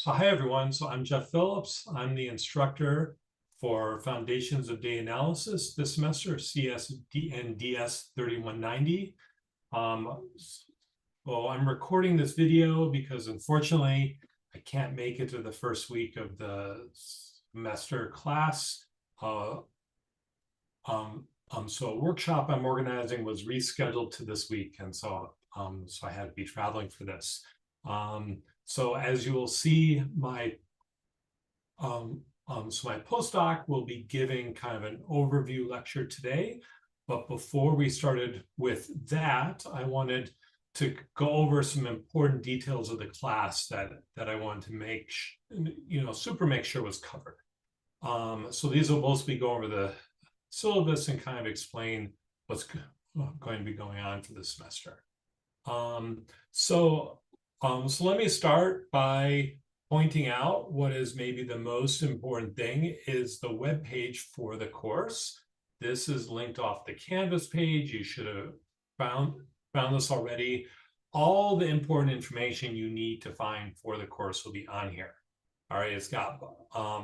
Hi everyone. So I'm Jeff Phillips. I'm the instructor for Foundations of Data Analysis this semester, CSD and DS 3190. Well, I'm recording this video because unfortunately I can't make it to the first week of the semester class. So a workshop I'm organizing was rescheduled to this week, and so I had to be traveling for this. So as you will see, my postdoc will be giving kind of an overview lecture today. But before we started with that, I wanted to go over some important details of the class that I wanted to make sure was covered. So these will mostly go over the syllabus and kind of explain what's going to be going on for this semester. So let me start by pointing out what is maybe the most important thing is the web page for the course. This is linked off the Canvas page. You should have found this already. All the important information you need to find for the course will be on here. All right, it's got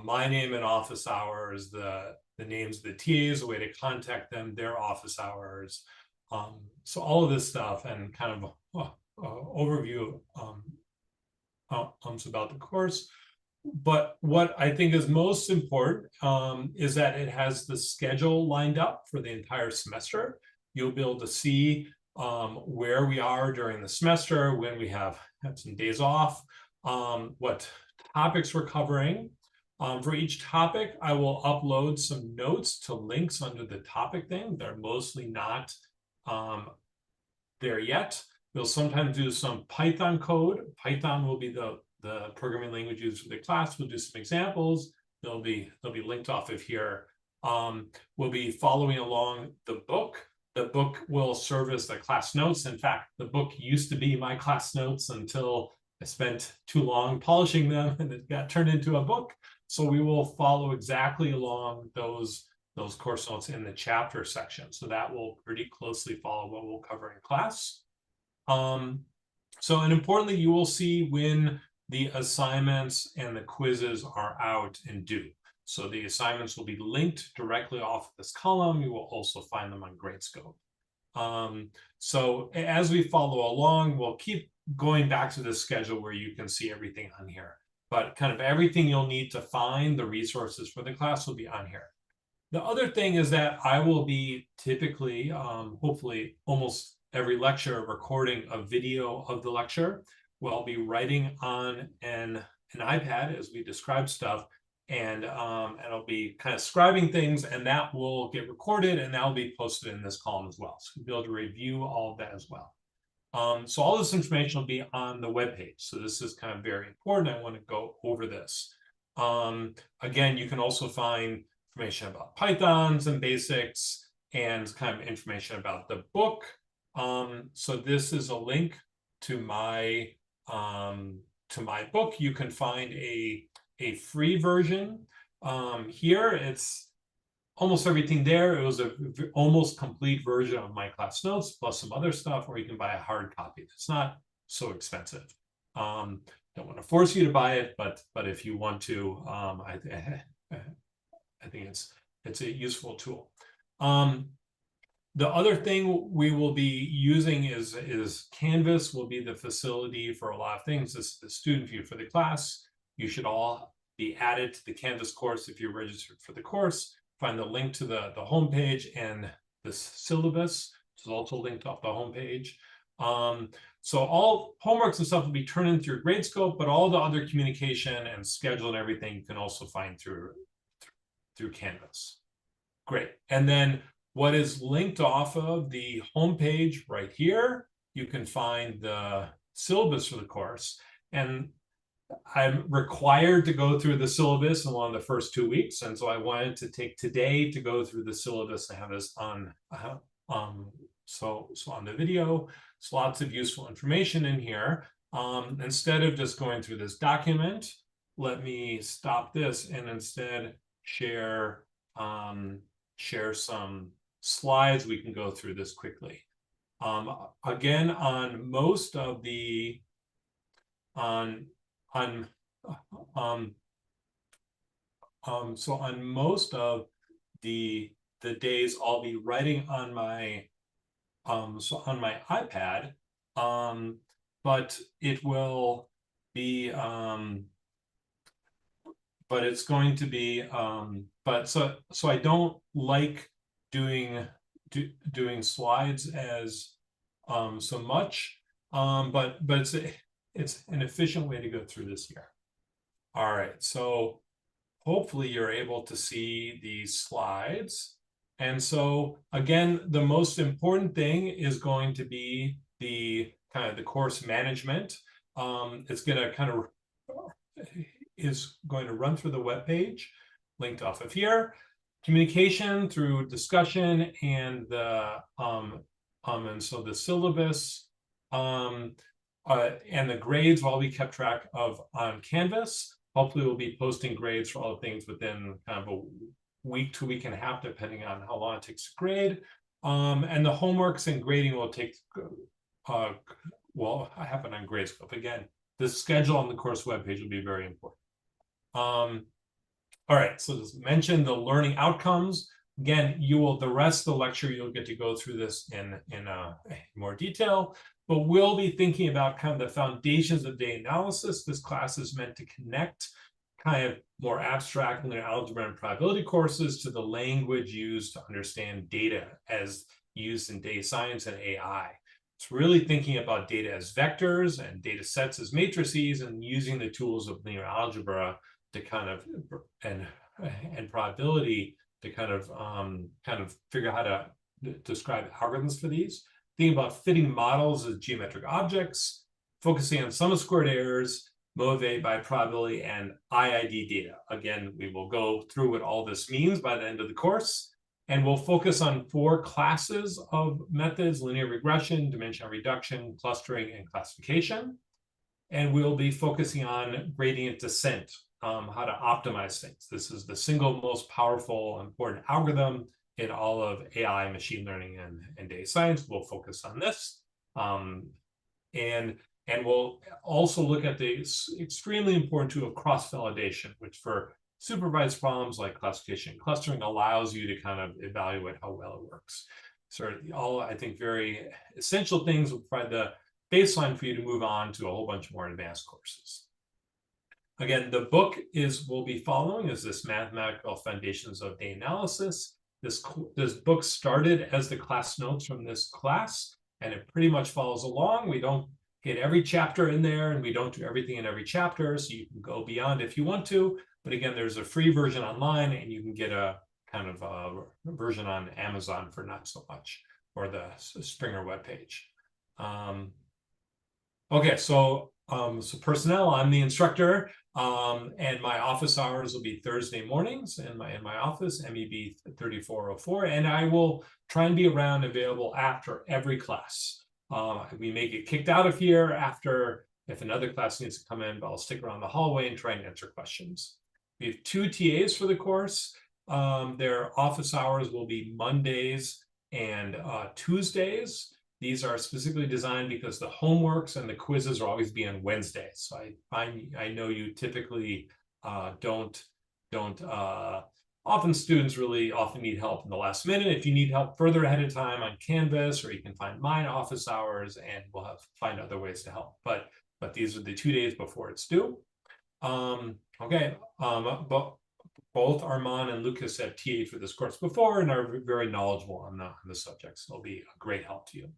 my name and office hours, the names of the TAs, a way to contact them, their office hours. So all of this stuff and kind of overview about the course. But what I think is most important is that it has the schedule lined up for the entire semester. You'll be able to see where we are during the semester, when we have some days off, what topics we're covering. For each topic, I will upload some notes to links under the topic thing. They're mostly not there yet. We'll sometimes do some Python code. Python will be the programming language used for the class. We'll do some examples. They'll be linked off of here. We'll be following along the book. The book will serve as the class notes. In fact, the book used to be my class notes until I spent too long polishing them and it got turned into a book. So we will follow exactly along those course notes in the chapter section. So that will pretty closely follow what we'll cover in class. And importantly, you will see when the assignments and the quizzes are out and due. So the assignments will be linked directly off of this column. You will also find them on Gradescope. So as we follow along, we'll keep going back to the schedule where you can see everything on here. But kind of everything you'll need to find the resources for the class will be on here. The other thing is that I will be typically, hopefully almost every lecture, recording a video of the lecture. We'll be writing on an iPad as we describe stuff, and I'll be kind of scribing things, and that will get recorded, and that will be posted in this column as well. So you'll be able to review all of that as well. So all this information will be on the webpage. So this is kind of very important. I want to go over this. Again, you can also find information about Pythons and basics and kind of information about the book. So this is a link to my book. You can find a free version here. It's almost everything there. It was a almost complete version of my class notes plus some other stuff, or you can buy a hard copy. It's not so expensive. Don't want to force you to buy it, but if you want to, I think it's a useful tool. The other thing we will be using is Canvas will be the facility for a lot of things. This is the student view for the class. You should all be added to the Canvas course if you're registered for the course. Find the link to the homepage, and the syllabus is also linked off the homepage. So all homeworks and stuff will be turned into your Gradescope, but all the other communication and schedule and everything you can also find through Canvas. Great. And then what is linked off of the homepage right here, you can find the syllabus for the course. And I'm required to go through the syllabus in one of the first 2 weeks. And so I wanted to take today to go through the syllabus and have this on on the video. There's lots of useful information in here. Instead of just going through this document, let me stop this and instead share some slides. We can go through this quickly. Again, on most of the on So on most of the days, I'll be writing on my on my iPad, but it will be but it's going to be but so I don't like doing slides as so much, but it's an efficient way to go through this year. All right, so hopefully you're able to see these slides. And so again, the most important thing is going to be the kind of the course management. It's going to kind of is going to run through the web page linked off of here. Communication through discussion and the and so the syllabus and the grades will all be kept track of on Canvas. Hopefully we'll be posting grades for all the things within kind of a week to week and a half, depending on how long it takes to grade. And the homeworks and grading will take, well, I have it on Gradescope. Again, the schedule on the course webpage will be very important. All right, so just mention the learning outcomes. Again, the rest of the lecture, you'll get to go through this in more detail, but we'll be thinking about kind of the foundations of data analysis. This class is meant to connect kind of more abstract linear algebra and probability courses to the language used to understand data as used in data science and AI. It's really thinking about data as vectors and data sets as matrices and using the tools of linear algebra to kind of and probability to kind of figure out how to describe algorithms for these. Thinking about fitting models as geometric objects, focusing on sum of squared errors, motivated by probability and IID data. Again, we will go through what all this means by the end of the course, and we'll focus on 4 classes of methods: linear regression, dimensional reduction, clustering, and classification. And we'll be focusing on gradient descent, how to optimize things. This is the single most powerful, important algorithm in all of AI, machine learning, and data science. We'll focus on this. And we'll also look at the extremely important tool of cross-validation, which for supervised problems like classification and clustering allows you to kind of evaluate how well it works. So all, I think, very essential things will provide the baseline for you to move on to a whole bunch more advanced courses. Again, the book we'll be following is this Mathematical Foundations of Data Analysis. This book started as the class notes from this class, and it pretty much follows along. We don't get every chapter in there, and we don't do everything in every chapter, so you can go beyond if you want to. But again, there's a free version online, and you can get a kind of a version on Amazon for not so much, or the Springer webpage. Okay, so personnel, I'm the instructor, and my office hours will be Thursday mornings in my office, MEB 3404, and I will try and be around, available after every class. We may get kicked out of here after if another class needs to come in, but I'll stick around the hallway and try and answer questions. We have 2 TAs for the course. Their office hours will be Mondays and Tuesdays. These are specifically designed because the homeworks and the quizzes are always be on Wednesdays. So I know you typically don't often students really often need help in the last minute. If you need help further ahead of time on Canvas, or you can find mine office hours, and we'll find other ways to help. But these are the 2 days before it's due. Okay, but both Armand and Lucas have TA'd for this course before and are very knowledgeable on the subject. So it'll be a great help to you.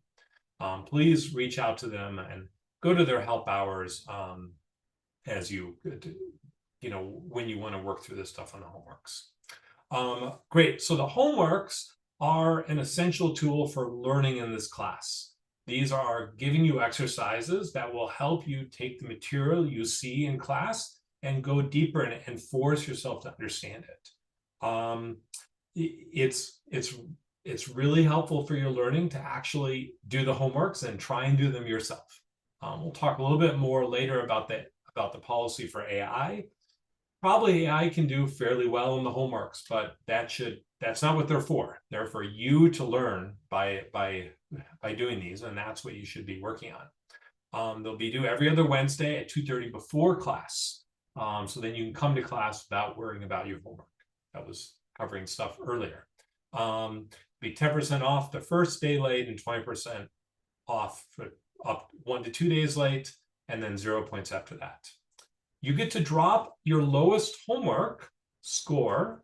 Please reach out to them and go to their help hours as when you want to work through this stuff on the homeworks. Great. So the homeworks are an essential tool for learning in this class. These are giving you exercises that will help you take the material you see in class and go deeper in it and force yourself to understand it. It's really helpful for your learning to actually do the homeworks and try and do them yourself. We'll talk a little bit more later about the policy for AI. Probably AI can do fairly well in the homeworks, but that's not what they're for. They're for you to learn by doing these, and that's what you should be working on. They'll be due every other Wednesday at 2:30 before class. So then you can come to class without worrying about your homework. That was covering stuff earlier. Be 10% off the first day late and 20% off for up 1 to 2 days late, and then 0 points after that. You get to drop your lowest homework score.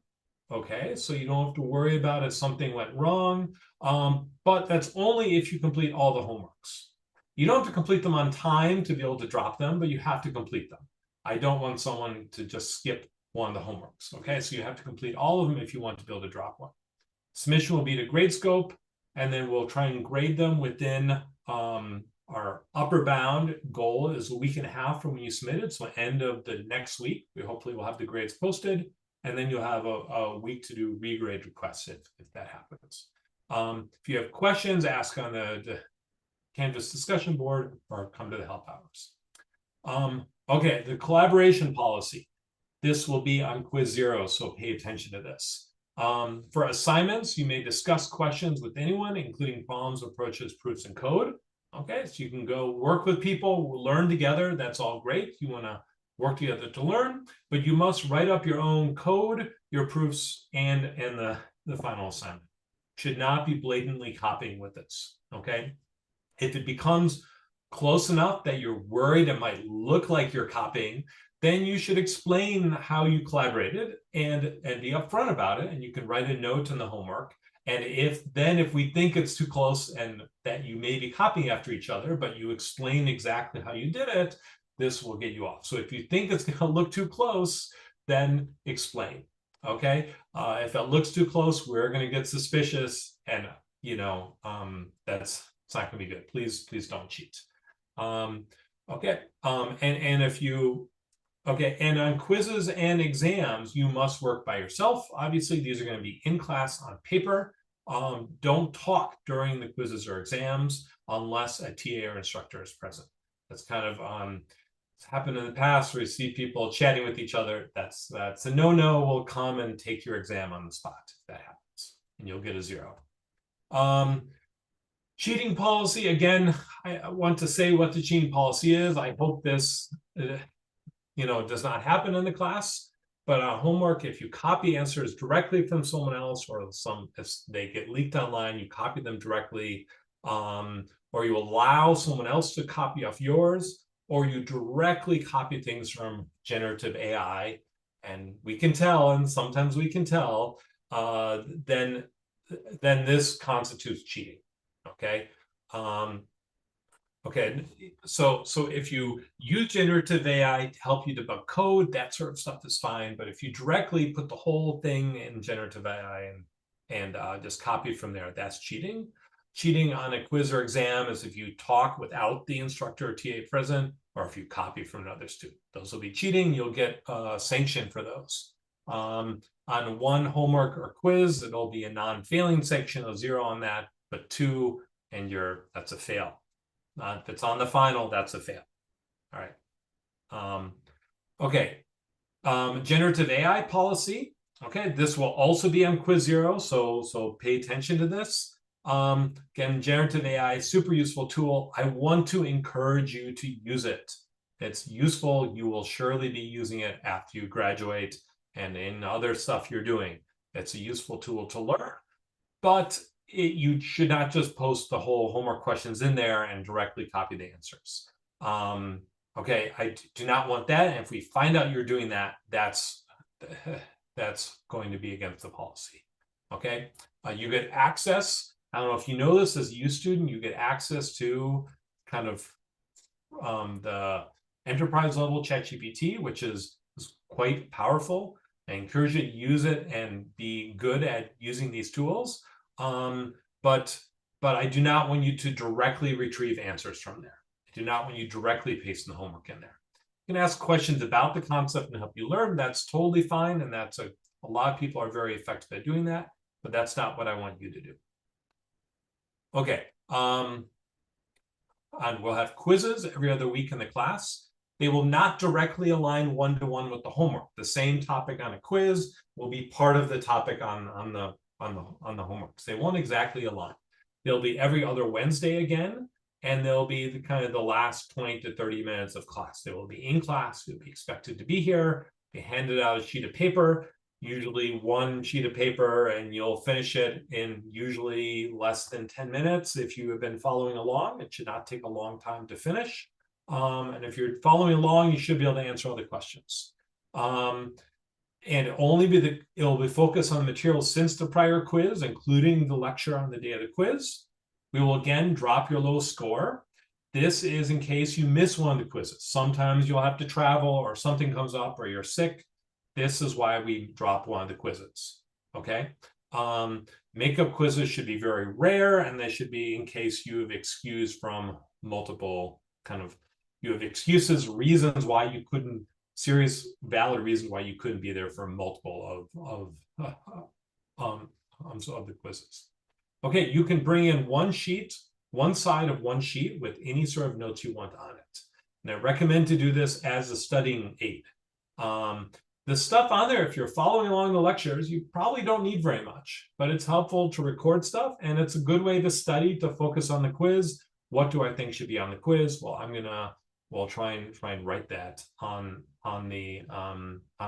Okay, so you don't have to worry about if something went wrong, but that's only if you complete all the homeworks. You don't have to complete them on time to be able to drop them, but you have to complete them. I don't want someone to just skip one of the homeworks. Okay, so you have to complete all of them if you want to be able to drop one. Submission will be to GradeScope, and then we'll try and grade them within our upper bound goal is a week and a half from when you submitted. So end of the next week, we hopefully will have the grades posted, and then you'll have a week to do regrade requests if that happens. If you have questions, ask on the Canvas discussion board or come to the help hours. Okay, the collaboration policy. This will be on quiz 0, so pay attention to this. For assignments, you may discuss questions with anyone, including problems, approaches, proofs, and code. Okay, so you can go work with people, learn together. That's all great. You want to work together to learn, but you must write up your own code, your proofs, and the final assignment. Should not be blatantly copying with this. Okay, if it becomes close enough that you're worried it might look like you're copying, then you should explain how you collaborated and be upfront about it. And you can write a note in the homework. And if we think it's too close and that you may be copying after each other, but you explain exactly how you did it, this will get you off. So if you think it's going to look too close, then explain. Okay. If it looks too close, we're going to get suspicious, and that's it's not going to be good. Please don't cheat. Okay. And on quizzes and exams, you must work by yourself. Obviously, these are going to be in class on paper. Don't talk during the quizzes or exams unless a TA or instructor is present. That's kind of it's happened in the past where you see people chatting with each other. That's a no-no. We'll come and take your exam on the spot if that happens, and you'll get a 0. Cheating policy, again, I want to say what the cheating policy is. I hope this does not happen in the class, but on homework, if you copy answers directly from someone else, or if they get leaked online, you copy them directly, or you allow someone else to copy off yours, or you directly copy things from generative AI, and we can tell, and sometimes we can tell, then this constitutes cheating. Okay. Okay, so if you use generative AI to help you debug code, that sort of stuff is fine. But if you directly put the whole thing in generative AI and just copy from there, that's cheating. Cheating on a quiz or exam is if you talk without the instructor or TA present, or if you copy from another student. Those will be cheating. You'll get sanctioned for those. On one homework or quiz, it'll be a non-failing sanction of 0 on that, but 2, and that's a fail. If it's on the final, that's a fail. All right. Okay. Generative AI policy. Okay, this will also be on quiz 0, so pay attention to this. Again, generative AI, super useful tool. I want to encourage you to use it. It's useful. You will surely be using it after you graduate and in other stuff you're doing. It's a useful tool to learn, but you should not just post the whole homework questions in there and directly copy the answers. Okay, I do not want that. And if we find out you're doing that, that's going to be against the policy. Okay, you get access. I don't know if you know this as a U student, you get access to kind of the enterprise level ChatGPT, which is quite powerful. I encourage you to use it and be good at using these tools. But I do not want you to directly retrieve answers from there. I do not want you directly paste the homework in there. You can ask questions about the concept and help you learn. That's totally fine. And that's a lot of people are very effective at doing that, but that's not what I want you to do. Okay. And we'll have quizzes every other week in the class. They will not directly align one-to-one with the homework. The same topic on a quiz will be part of the topic on the homeworks. They won't exactly align. They'll be every other Wednesday again, and they'll be the kind of the last 20 to 30 minutes of class. They will be in class, you'll be expected to be here, they handed out a sheet of paper, usually one sheet of paper, and you'll finish it in usually less than 10 minutes. If you have been following along, it should not take a long time to finish. And if you're following along, you should be able to answer all the questions. And it'll be focused on materials since the prior quiz, including the lecture on the day of the quiz. We will again drop your low score. This is in case you miss one of the quizzes. Sometimes you'll have to travel or something comes up or you're sick. This is why we drop one of the quizzes, okay? Makeup quizzes should be very rare, and they should be in case you have excused from multiple you have excuses, reasons why you couldn't, serious, valid reasons why you couldn't be there for multiple of the quizzes. Okay, you can bring in one side of one sheet with any sort of notes you want on it. And I recommend to do this as a studying aid. The stuff on there, if you're following along the lectures, you probably don't need very much, but it's helpful to record stuff, and it's a good way to study, to focus on the quiz. What do I think should be on the quiz? Well, we'll try and write that on the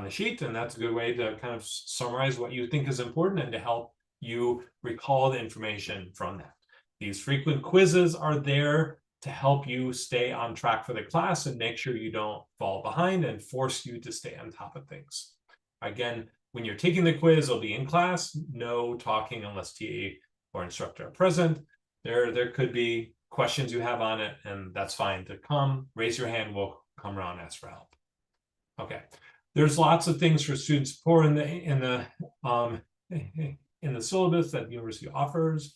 sheet, and that's a good way to kind of summarize what you think is important and to help you recall the information from that. These frequent quizzes are there to help you stay on track for the class and make sure you don't fall behind and force you to stay on top of things. Again, when you're taking the quiz, it'll be in class, no talking unless TA or instructor are present. There could be questions you have on it, and that's fine to come. Raise your hand, we'll come around and ask for help. Okay, there's lots of things for student support in the syllabus that the university offers.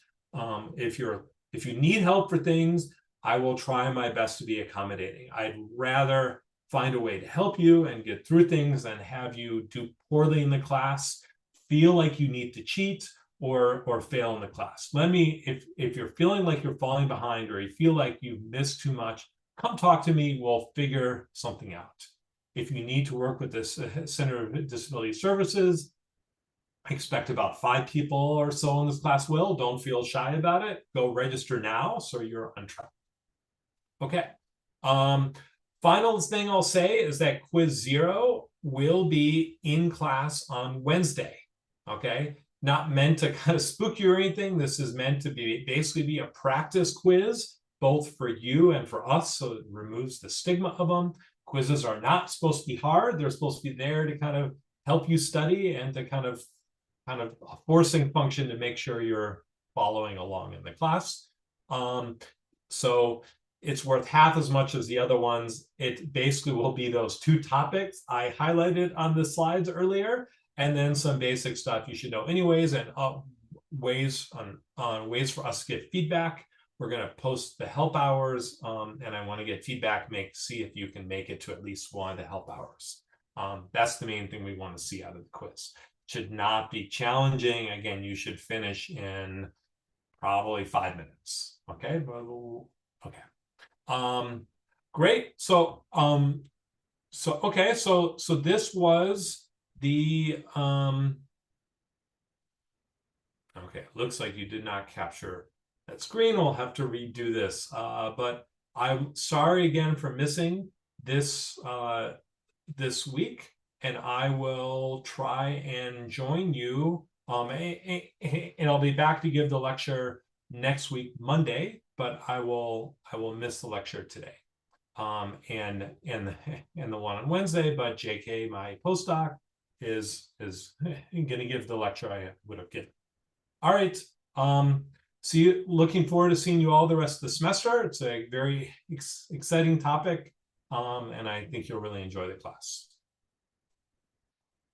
If you need help for things, I will try my best to be accommodating. I'd rather find a way to help you and get through things than have you do poorly in the class, feel like you need to cheat, or fail in the class. If you're feeling like you're falling behind or you feel like you've missed too much, come talk to me, we'll figure something out. If you need to work with this Center of Disability Services, I expect about 5 people or so in this class will. Don't feel shy about it. Go register now so you're on track. Okay. Final thing I'll say is that quiz 0 will be in class on Wednesday. Okay. Not meant to kind of spook you or anything. This is meant to be basically be a practice quiz, both for you and for us, so it removes the stigma of them. Quizzes are not supposed to be hard. They're supposed to be there to kind of help you study and to kind of a forcing function to make sure you're following along in the class. So it's worth half as much as the other ones. It basically will be those 2 topics I highlighted on the slides earlier, and then some basic stuff you should know anyways, and ways for us to get feedback. We're going to post the help hours, and I want to get feedback, see if you can make it to at least one of the help hours. That's the main thing we want to see out of the quiz. Should not be challenging. Again, you should finish in probably 5 minutes. Okay. Okay. Great. So this was the okay, looks like you did not capture that screen. We'll have to redo this, but I'm sorry again for missing this this week, and I will try and join you, and I'll be back to give the lecture next week Monday, but I will miss the lecture today, and the one on Wednesday. But JK, my postdoc, is going to give the lecture I would have given. All right. Looking forward to seeing you all the rest of the semester. It's a very exciting topic, and I think you'll really enjoy the class.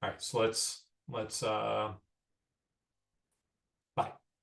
All right, so let's